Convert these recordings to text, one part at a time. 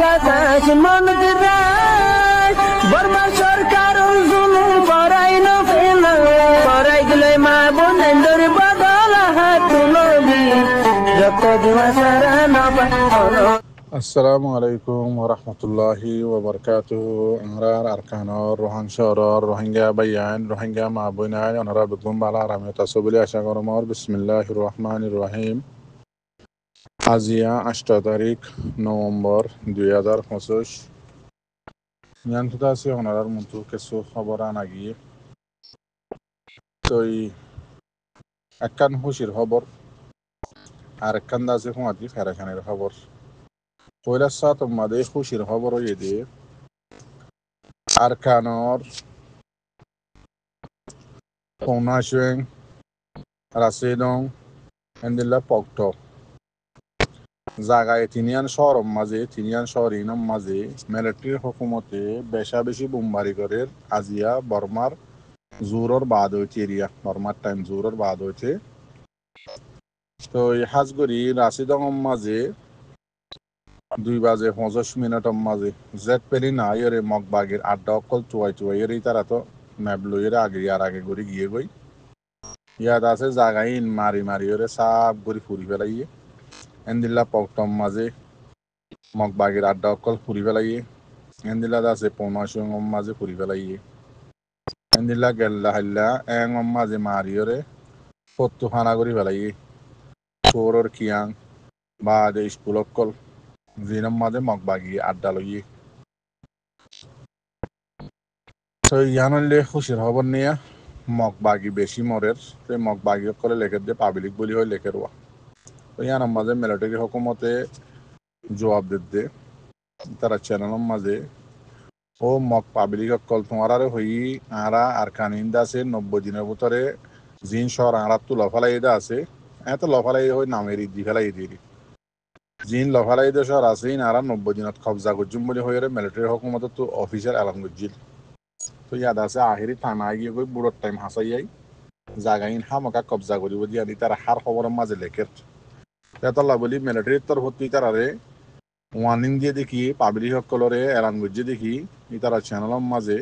বাতাস মন দিরাই বর্মা সরকার জুলুম করাই না ফেলা করাই গেলে মা বোনেদের বদল হাত তুলবি যত দিবা সারা না পালো। আসসালামু আলাইকুম ওরহমতুল্লাহি ওবরকাতুহু আমরার আরকানর রোহান শহরর রোহিঙ্গা বাইয়ান রোহিঙ্গা মা বোনায় অনরা বেগুম বালা রামে তাসবুলি আশা করমর বিসমিল্লাহির রহমানির রহিম। আজিয়া 8 তারিখ নভেম্বর 2025 নিয়ন্ত্রিত আছে অনরার মতো কিছু খবর আনাগিয়ে তই একখান খুশির খবর আর একখান দাসে খুঁয়াতি ফেরাখানের খবর। পয়লা সাত মাদে খুশির খবর হয়ে দিয়ে আরকানর পৌনাশোয়েং রাশিদং এন্দিল্লা পক্ত জাগায় তিনিয়ান শহর মাঝে তিনিয়ান শহর ইনম মাঝে মিলিটারি হুকুমতে বেশা বেশি বোমবারি করে আজিয়া বর্মার জোরর বাদ হইতে এরিয়া বর্মার টাইম জোরর বাদ হইতে তো এই হাজগরি রাশিদং মাঝে 2:50 মাঝে জেট পেলি না এর মগবাগের আড্ডা অকল চুয়াই এর তারা তো ম্যাপ লইয়ের আগে করে গিয়ে গই ইয়াদ আছে জাগাই মারি ওরে সাপ করে ফুরি ফেলাইয়ে এন্দিল্লা পকটম মাঝে মগবাগের আড্ডা অকল ফুরি ফেলাইয়ে এন্দিল্লা আছে পৌনাশং মাঝে ফুরি ফেলাইয়ে এন্দিল্লা গেল্লা হাল্লা এং মাঝে মারি ওরে ফত্তু খানা করে ফেলাইয়ে চোরর কিয়াং বা স্কুল অকল জিনম মাঝে মগবাগি আড্ডা লইয়ে তো ইয়ানলে খুশির খবর নিয়ে মগবাগি বেশি মরের সেই মগবাগি করে লেখে দিয়ে পাবলিক বলি হয় লেখের ওয়া তো ইয়ানোর মাঝে মিলিটারি হুকুমতে জবাব দে তারা চ্যানেলের মাঝে ও মগ পাবলিক কল তোমার হই আরা আর কানিন্দা আছে 90 দিনের ভিতরে জিন শহর আরা তো লফালাইদা আছে এত লফালাই হই নামের দি ফেলাই দিয়ে জিন লফালাইদা শহর আছে আরা 90 দিনত কবজা করছুম বলে হয়ে মিলিটারি হুকুমত তো অফিসার এলান করছিল। তো ইয়াদ আছে আহেরি থানা গিয়ে গই বুড়োর টাইম হাসাইয়াই জাগাইন হামকা কবজা করিব দিয়া দি তারা হার খবরের মাঝে লেখের তেতলা বলি মিলিটারির তরফ তারারে ওয়ার্নিং দিয়ে দেখি পাবলিক সকলরে এলান করছে দেখি তারা চ্যানেলের মাঝে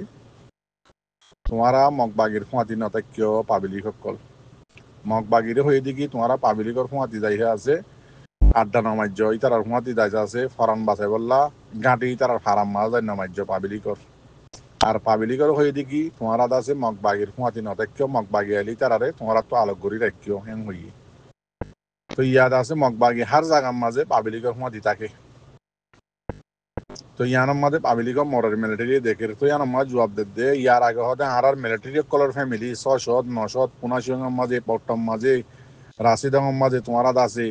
তোমারা মগবাগির ফুঁয়াতি নতাক্য পাবলিক সকল মগবাগিরে হয়ে দেখি তোমারা পাবলিকর ফুঁয়াতি যাই আছে আড্ডা নামাজ্য তারার ফুঁয়াতি যাই আছে ফরান বাসাই বললা গাঁটি তারার ফারাম মাছ যায় নামাজ্য পাবলিকর আর পাবলিকর হয়ে দেখি তোমারা আছে মগবাগির ফুঁয়াতি নতাক্য মগবাগি আলি তারারে তোমারা তো আলোক করি রাখিও হেন হইয়ে তো ইয়াদ আছে মগবাগি হার জায়গার মাঝে পাবলিকর ফুঁয়াতি থাকে তো ইয়ানোর মাঝে পাবলিক মরার মিলিটারি দেখে তো ইয়ানোর মাঝে জবাব দে ইয়ার আগে হতে আর মিলিটারি কলর ফ্যামিলি 600 900 মাঝে পট্টম মাঝে রাশিদং মাঝে তোমার আছে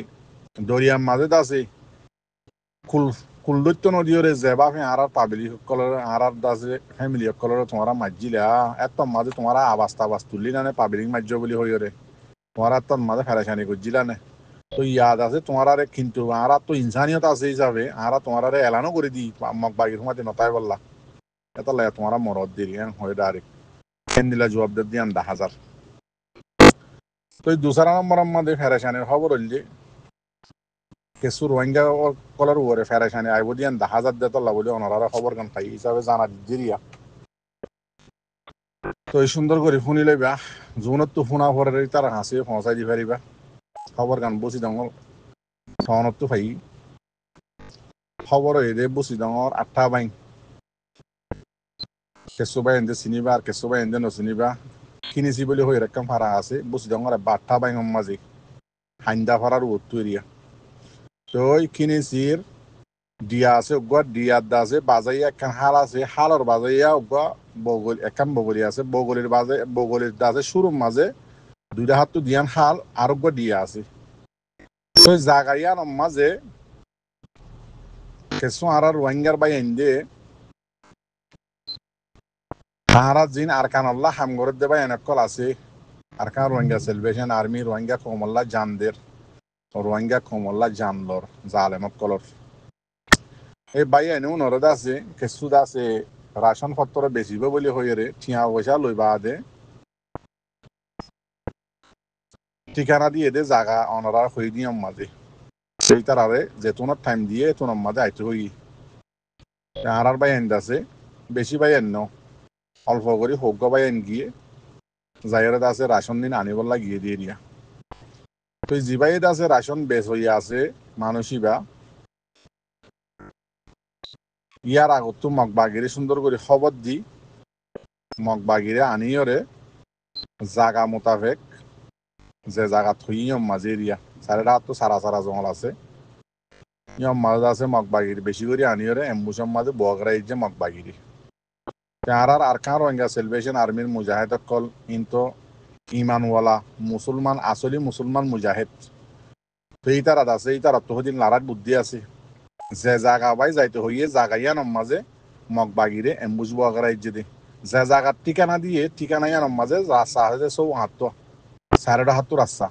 দরিয়ার মাঝে আছে কুলদৈত্য নদীরে যেবা আর পাবলিক কলর আর আছে ফ্যামিলি কলর তোমার মাঝিলা এত মাঝে তোমার আবাস তুললি না পাবলিক মাঝ্য বলি হইরে তোমার তোর মাঝে ফেরাসানি করছিলা না। তো ইয়াদ আছে তোমার কিন্তু আর তো ইনসানিয়ত আছে হিসাবে আর তোমার এলানো করে দি মগবাগির সময়তে নতাই বললা এত লাগে তোমার মরদ দেরি হয়ে ডাইরেক্ট দিলা জবাব দিয়ে 10,000। তো দুসরা নম্বর মধ্যে ফেরাসানের খবর হল যে কিছু রোহিঙ্গা কলার উপরে ফেরাসানি আইব দিয়ে 10,000 দিয়ে তল্লা বলে ওনারা খবর গান খাই হিসাবে জানা দিরিয়া। তো এই সুন্দর করে শুনি লইবা জুনত তো শুনা পরে তারা হাসি পৌঁছাই দি পারিবা খবর গান বসি ডাঙর সহনত তো পাই খবর হয়ে বসি ডাঙর 8টা বাইং কেঁচু বাই এনে চিনিবা আর কেঁচু বাই এনে নচিনিবা কিনিছি বলে হয়ে একদম ভাড়া আছে বসি ডাঙর 8টা বাইং মাঝে হাইন্দা ভাড়ার উত্তু এরিয়া তো কিনিছির দিয়া আছে উগুয়া দিয়ার দা আছে বাজাইয়া একখান হাল আছে হালর বাজাইয়া উগুয়া বগল একখান বগলি আছে বগলির বাজে বগলির দা আছে শুরুর মাঝে 2টা হাত তো দিয়ান হাল আর উগুয়া দিয়া আছে তো জাগাইয়ার মাঝে কেঁচু আর রোহিঙ্গার বাই এনে তাহারা জিন আরকানুল্লাহ হামগরের দেবা এনেকল আছে Arakan Rohingya salvation army Rohingya কমল্লা জানদের রোহিঙ্গা কমল্লা জানলর জালেমক কলর এই বাই এনেও নরদ আছে কিছু আছে রাশন পত্র বেচিব বলে হয়ে ঠিয়া পয়সা লইবা দে ঠিকানা দিয়ে দে জাগা অনরা হয়ে নিয়ম মাঝে সেই তারারে যেতুনের টাইম দিয়ে এতুনের মাঝে আইতে হই আর বাইন আছে বেশি বাইন ন অল্প করে হোক বাইন গিয়ে যাইরে আছে রাশন দিন আনিবার লাগিয়ে দিয়ে দিয়া তো জিবাইত আছে রাশন বেশ হইয়া আছে মানুষই বা ইয়ার আগত তো মগবাগিরে সুন্দর করে খবর দি মগবাগিরে আনিয়রে জাগা মোতাবেক যে জায়গা থই মাঝে এরিয়া সারেটা তো সারা সারা জঙ্গল আছে মাঝে আছে মগবাগিরি বেশি করে আনিয়রে এম্বুসম মাঝে বগরাই যে মগবাগিরি আর কার রোহিঙ্গা সেলিব্রেশন আর্মির মুজাহিদ কল ইনতো ইমানওয়ালা মুসলমান আসলি মুসলমান মুজাহিদ তো এই তারা আছে এই তারা তো দিন লারাত বুদ্ধি আছে যে জায়গা বাই যাইতে হইয়ে জাগাইয়া মাঝে মগবাগিরে এম্বুস বগরাই যে দে যে জায়গার ঠিকানা দিয়ে ঠিকানা ইয়ানোর মাঝে রাস্তা আছে সৌ হাত সাড়ে হাত রাস্তা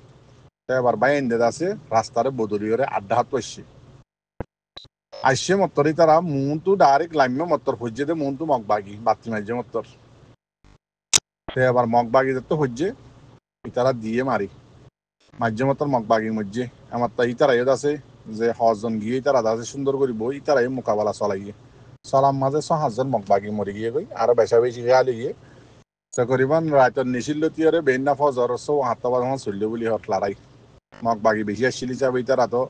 এবার বাইন আছে রাস্তারে বদলিয়রে আড্ডা হাত আসছে আসছে মত্তর তারা মুনটু ডাইরেক্ট লাইমে মত্তর হজ্জে দে মুনটু মগবাগি বাতি মাঝে মত্তর এবার মগবাগি তো হজ্জে ইতারা দিয়ে মারি মাঝে মত্তর মগবাগির মধ্যে আমার তো ইতারা এদ আছে যে হজন গিয়ে তারা আছে সুন্দর করিব ইতারাই মোকাবেলা চলাইয়ে চলার মাঝে 6,000 মগবাগি মরি গিয়ে গই আরো বেশা বেশি গালি গিয়ে তকরিবান রাইতর নিশিল তিয়ারে বেন্না ফজর 7 বাজে চললে বলি হট লড়াই মগবাগি বেশি আসছিলি যাবে তারা তো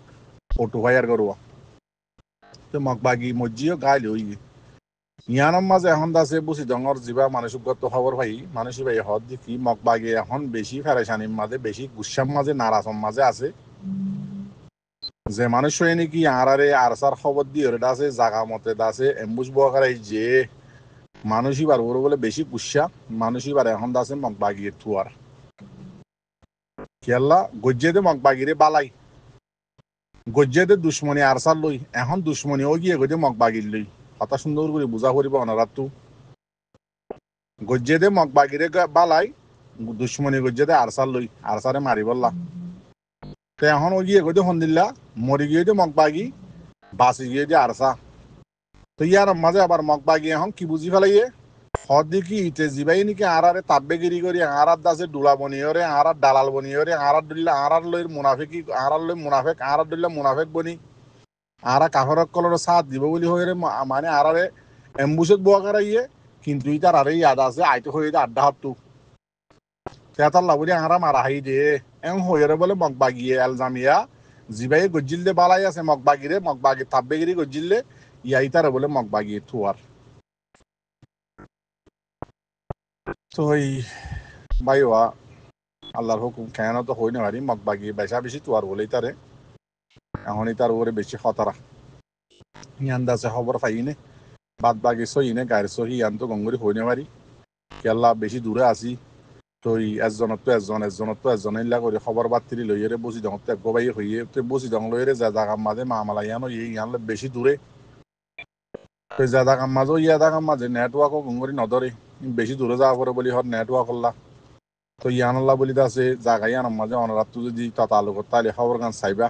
অটো ফায়ার করবো তো মগবাগি মসজিও গাইলে হই ইয়ানোর মাঝে এখন আছে বুঝি ডঙর যা মানুষগত খবর ভাই মানুষ ভাই হদ দেখি মগবাগি এখন বেশি ফেরেশানির মাঝে বেশি গুসার মাঝে নারাজর মাঝে আছে যে মানুষ হয় নাকি আরে আরসার খবর দিয়ে ওটা আছে জাগা মতে আছে এম্বুস বকারাই যে মানুষই বার ওর বলে বেশি গুসা মানুষই বার এখন আছে মগবাগির থুয়ার খেয়াল্লা গজ্জেদে মগবাগিরে বালাই গজ্জেদে দুশ্মনী আরসার লই এখন দুশ্মনী ও গিয়ে গজে মগবাগির লই কথা সুন্দর করে বুঝা করিব অনারাতু গজ্জেদে মগবাগিরে বালাই দুশ্মনী গজ্জেদে আরসার লই আরসারে মারি বললা তো এখন ও গিয়ে গজে হন্দিল্লা মরি গিয়ে যে মগবাগি বাঁচি গিয়ে যে আরসা তো ইয়ার মাঝে আবার মগবাগি এখন কি বুঝি ফেলাইয়ে হদ দেখি ইতে জিবাই নাকি আরারে তাব্বেগিরি করি আরার দাসে ডুলা বনিয়রে আরার দালাল বনিয়রে আরার দুল্লা আরার লইর মুনাফিকি আরার লই মুনাফেক আরার দুল্লা মুনাফেক বনি আরা কাফরক কলর সাথ দিব বলি হয়ে মানে আরারে এম্বুসত বোয়া করাইয়ে কিন্তু ইতার আরে ইয়াদ আছে আইতে হয়ে আড্ডা হাতু তেতার লাগুলি আরা মারা হাই দে এম হয়ে বলে মগবাগিয়ে এলজামিয়া জিবাই গজ্জিল দে বালাই আছে মগবাগিরে মগবাগি তাব্বেগিরি গজ্জিলে ইয়া ইতারে বলে মগবাগিয়ে থুয়ার তো এই বাইওয়া আল্লাহর হুকুম কেন তো হই না পারি মগবাগি বেশা বেশি তোয়ার বলেই তারে এখনই তার ওরে বেশি খতরা ইয়ান্দাছে খবর পাইনে বাদ বাকি সইনে গায়ের সহি ইয়ান তো গঙ্গুরি হই না পারি কেল্লা বেশি দূরে আসি তো এজনত তো এজন ইল্লা করে খবর বার্তিরি লইয়েরে বসি দঙত এক বাই হইয়ে তো বসি দং লইয়েরে জাদা কাম মাঝে মামালা ইয়ানো ইয়ান বেশি দূরে তো জাদা কাম মাঝে ইয়াদা কাম মাঝে নেটওয়ার্কও গঙ্গুরি নধরে বেশি দূরে যাওয়া পরে বলি হর নেটওয়ার্ক করলা তো ইয়ানল্লা বলি আছে জায়গা ইয়ানোর মাঝে অনরাত্তু যদি তালু করতে তাহলে খবর গান চাইবা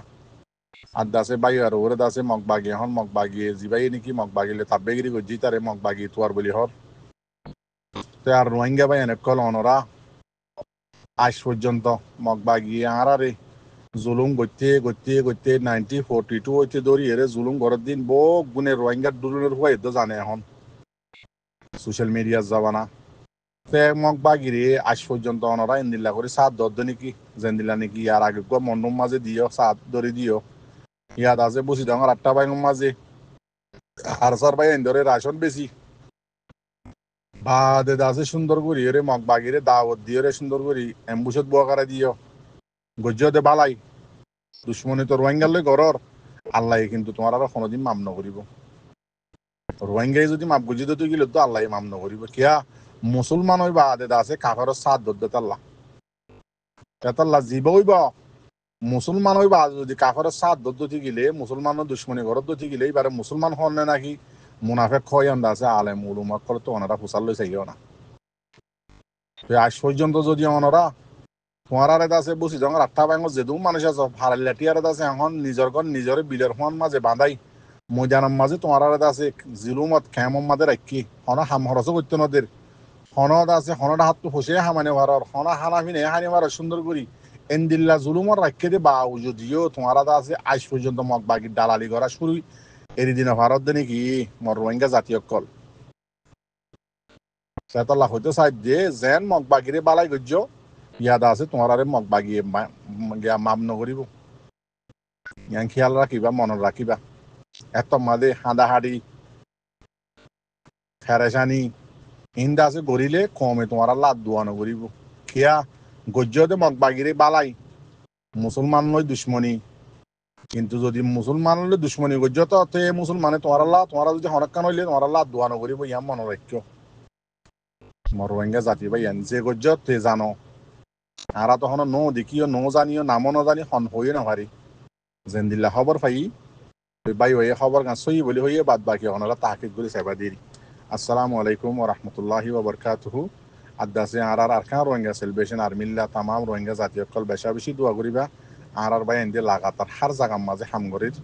আর দাসে বাই আর ওরে দাসে মগবাগি এখন মগবাগি জিবাই নাকি মগবাগিলে তাব্বেগিরি গজি তারে মগবাগি তোয়ার বলি হর তো আর রোহিঙ্গা বাই অনেক কল অনরা আজ পর্যন্ত মগবাগি আরে জুলুম গতে 1942 হইতে ধরি এরে জুলুম ঘরের দিন বহু গুণে রোহিঙ্গার দুলুনের হয়ে তো জানে এখন সোশ্যাল মিডিয়ার জামানা মগবাগিরে আজ পর্যন্ত অনরা ইন্দিল্লা করে সাত দর্দ নাকি জেন্দিল্লা নাকি আর আগে মন্ডম মাঝে দিও সাত ধরে দিও ইয়াদ আছে বসি ডাঙর 8টা বাইনের মাঝে আর সার বাই ধরে রাশন বেশি বাদে আছে সুন্দর করি এরে মগবাগিরে দাওয়াত দিয়ে রে সুন্দর করি এম্বুসত বোয়াকারা দিও গজ্জতে বালাই দুশ্মনী তো রোহিঙ্গার লই ঘরর আল্লাহ কিন্তু তোমার আর কোনোদিন মাম নকরিব রোহিঙ্গাই যদি মাপ গুজিত তুই গেলে তো আল্লাহ মাম নকরিব কিয়া মুসলমান হইবা আদে আছে কাফের সাত দদ্দত আল্লাহ তেতাল্লাহ জীব হইব মুসলমান হইবা যদি কাফের সাত দদ্দতি গেলে মুসলমানের দুশ্মনী ঘরত দতি গেলে এবারে মুসলমান হন নাকি মুনাফেক খয় আন্দা আছে আলেম উলুমা করে তো ওনারা ফুসাল লই চাইও না আজ পর্যন্ত যদি ওনারা তোমার আর আছে বসি যখন 8টা বাইঙ্গত যেদু মানুষ আছে ভাড়াল লাঠিয়ার আছে এখন নিজের ঘর নিজের বিলের হন মাঝে বাঁধাই ময়দানের মাঝে তোমার আর আছে জিলুমত খেমর মাঝে রাখি হন হাম হরস করতে নদের হনদ আছে হনটা হাত তো ফসে হামানে ভাড়ার হনা হানা ফিনে হানি মারা সুন্দর করি এন্দিল্লা জুলুমর রাখে দে বা যদিও তোমার আছে আজ পর্যন্ত মগবাগির দালালি করা শুরু এরিদিন ভারত দেনি কি মর রোহিঙ্গা জাতীয় কল সেতলা হইতে চাই যে যেন মগ বাগিরে বালাই গজ্য ইয়াদ আছে তোমার আরে মগ বাগিয়ে গিয়া মাপ নকরিব ইয়ান খেয়াল রাখিবা মনত রাখিবা এত মাদে হাঁদাহাড়ি ফেরেশানি হিন্দা আছে গরিলে কমে তোমার লাদ দোয়া নকরিব খেয়া গজ্যতে মগ বাগিরে বালাই মুসলমান নয় দুশ্মনী কিন্তু যদি মুসলমান হলে দুশ্মনী গজ্য তো মুসলমানে তোমার যদি হরক্কান হইলে তোমার দোয়া নকরিব ইয়ান মনে রাখিও রোহিঙ্গা জাতি বা ইয়ান যে গজ্য তে জানো আরা তখন নো দেখিও নো জানিও নামও নজানি হন হইও নাহারি যেন দিল্লা খবর পাই বাই হয়ে খবর গান সই বলি হইয়ে বাদ বাকি হনারা তাহকিক করে সেবা দিই আসসালামু আলাইকুম ওয়া রাহমাতুল্লাহি ওয়া বারাকাতুহু আদাসে আর আরকান রোহিঙ্গা সেলিব্রেশন আর মিল্লা তামাম রোহিঙ্গা জাতীয় কল বেশা বেশি দোয়া করিবা আর বাই এন্ডে লাগাতার হার জায়গার মাঝে হামগরির